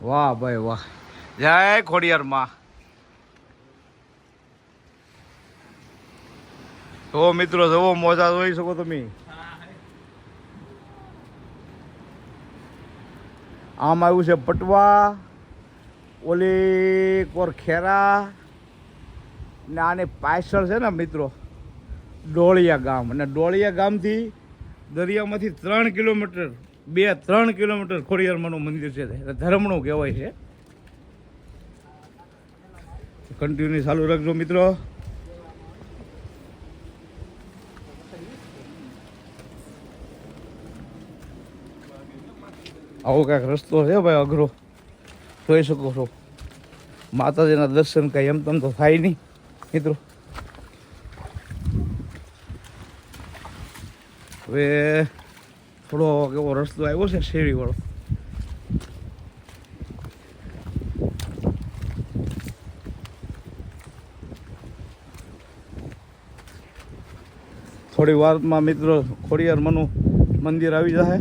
વાહ ભાઈ વાહ. જય ખોડિયાર માં. તો મિત્રો જવો મોજા જોઈ શકો તમે. આમ આવ્યું છે પટવા, ઓલી કોર ખેરા ને આની પાછળ છે ને મિત્રો ડોળિયા ગામ. અને ડોળિયા ગામથી દરિયામાંથી 3 કિલોમીટર 3 કિલોમીટર ખોડિયારમાંનું મંદિર છે. એટલે ધર્મનું કહેવાય છે. કન્ટિન્યુ ચાલુ રાખજો મિત્રો. આવો કાંઈક રસ્તો છે ભાઈ અઘરો, જોઈ શકો છો. માતાજીના દર્શન કાંઈ એમ તેમ તો થાય નહીં મિત્રો. હવે થોડો એવો રસ્તો આવ્યો છે શેરીવાળો. થોડી વારમાં મિત્રો ખોડિયારમાંનું મંદિર આવી જશે.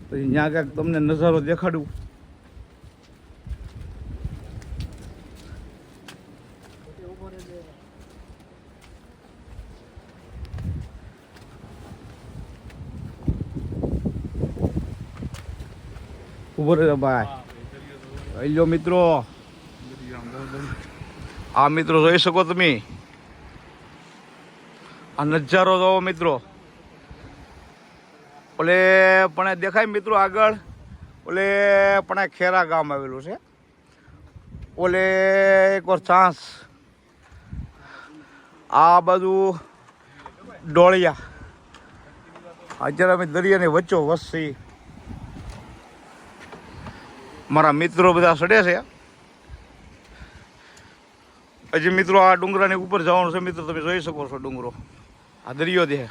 પછી ત્યાં ક્યાંક તમને નજારો દેખાડું. ઉભો રહે ભાઈ. લો મિત્રો, આ મિત્રો જોઈ શકો તમે. આ નજારો જોવો મિત્રો. ઓલે પણ દેખાય મિત્રો આગળ ઓલે પણ ખેરા ગામ આવેલું છે. ઓલે એક વાર ચાંસ આ બાજુ ડોળિયા. અત્યારે અમે દરિયાની વચ્ચો વસી. મારા મિત્રો બધા સડે છે. હજી મિત્રો આ ડુંગરાની ઉપર જવાનું છે મિત્રો. તમે જોઈ શકો છો ડુંગરો, આ દરિયો દે.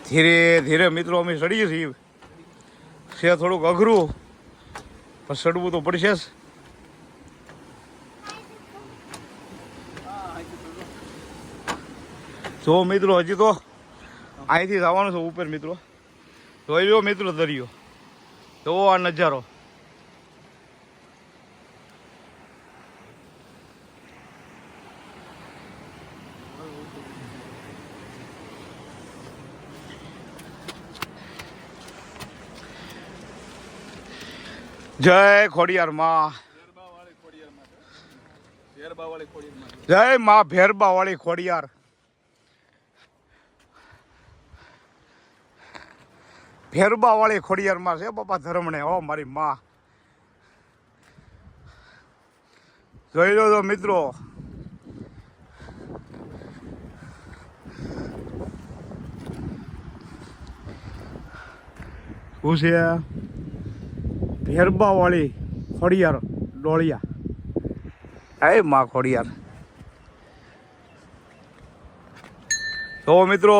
ધીરે ધીરે મિત્રો અમે ચડીએ છીએ. છે થોડુંક અઘરું પણ ચડવું તો પડશે જ. જો મિત્રો હજી તો અહીંથી જવાનું છે ઉપર મિત્રો. જોઈ લો મિત્રો દરિયો, જોવો આ નજારો. જય ખોડિયાર માં. જય માં ભેરબા વાળી ખોડિયાર. ભેરબા વાળી ખોડિયાર માં છે બાપા ધર્મણે. હો મારી માં, જોઈ લો તો મિત્રો. શું છે? ભેરબા વાળી ખોડિયાર ડોળિયા. એ માં ખોડિયાર. તો મિત્રો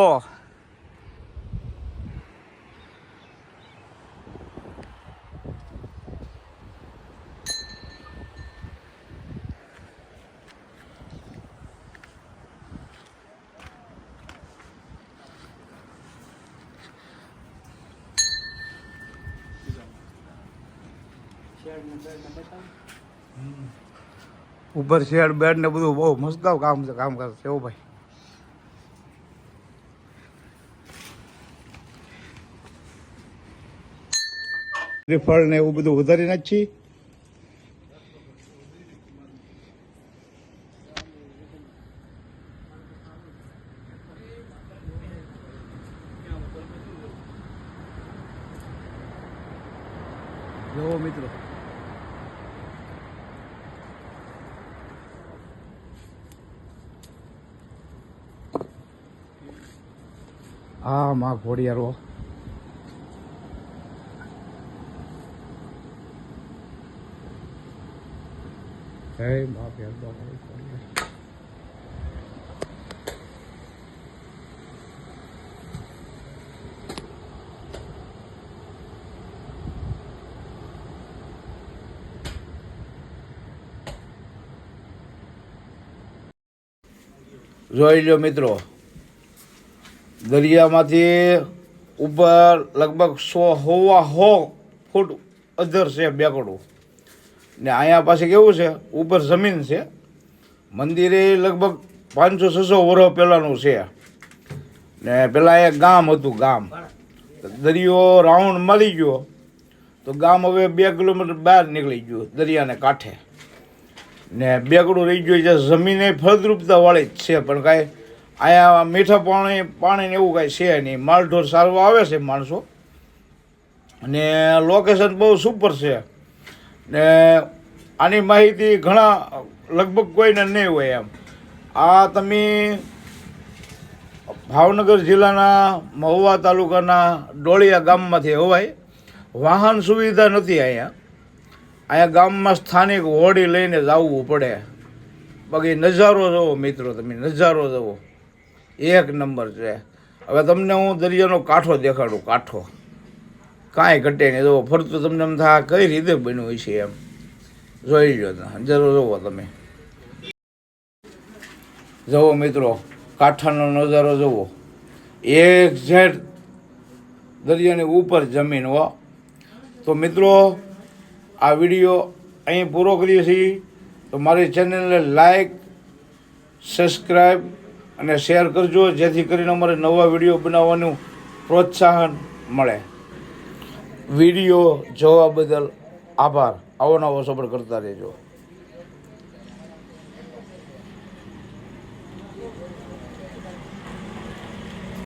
ઉપર શેડ બેડ ને બધું બહુ મસ્ત કામ છે. કામ કરશે એવું ભાઈ. શ્રીફળ ને એવું બધું વધારી નાખી. જોવો મિત્રો, હા માં ખોડિયારો. હે માં ભેરબા વાળી ખોડિયાર. જોઈ લો મિત્રો, દરિયામાંથી ઉપર લગભગ 100 ફૂટ અધર છે બેકડું ને અહીંયા પાસે કેવું છે ઉપર જમીન છે. મંદિરે લગભગ 500-600 વર્ષ પહેલાંનું છે ને પહેલાં એક ગામ હતું. ગામ દરિયો રાઉન્ડ મળી ગયો તો ગામ હવે 2 કિલોમીટર બહાર નીકળી ગયું દરિયાને કાંઠે ને બેકડું રહી ગયું છે. જમીને ફળદ્રુપતાવાળી જ છે પણ કાંઈ અહીંયા મીઠા પાણી ને એવું કાંઈ છે નહીં. માલઢોર સારવા આવે છે માણસો અને લોકેશન બહુ સુપર છે ને આની માહિતી ઘણા લગભગ કોઈને નહીં હોય એમ. આ તમે ભાવનગર જિલ્લાના મહુવા તાલુકાના ડોળિયા ગામમાંથી હવાય. વાહન સુવિધા નથી અહીંયા ગામમાં સ્થાનિક હોડી લઈને જ આવવું પડે. બાકી નજારો જુઓ મિત્રો, તમે નજારો જુઓ એક નંબર છે. હવે તમને હું દરિયાનો કાંઠો દેખાડું. કાંઠો કાંઈ ઘટે નહીં. જુઓ ફરતું તમને એમ થાય કઈ રીતે બન્યું છે એમ. જોઈ લો નજારો જુઓ તમે. જુઓ મિત્રો, કાંઠાનો નજારો જુઓ. એક્ઝેક્ટ દરિયાની ઉપર જમીન હો. તો મિત્રો, આ વિડીયો અહીં પૂરો કરીએ છીએ. તો મારી ચેનલને લાઈક, સબસ્ક્રાઈબ અને શેર કરજો, જેથી કરીને અમારે નવા વિડીયો બનાવવાનું પ્રોત્સાહન મળે. વિડીયો જોવા બદલ આભાર. આવો નવો સપોર્ટ કરતા રહેજો.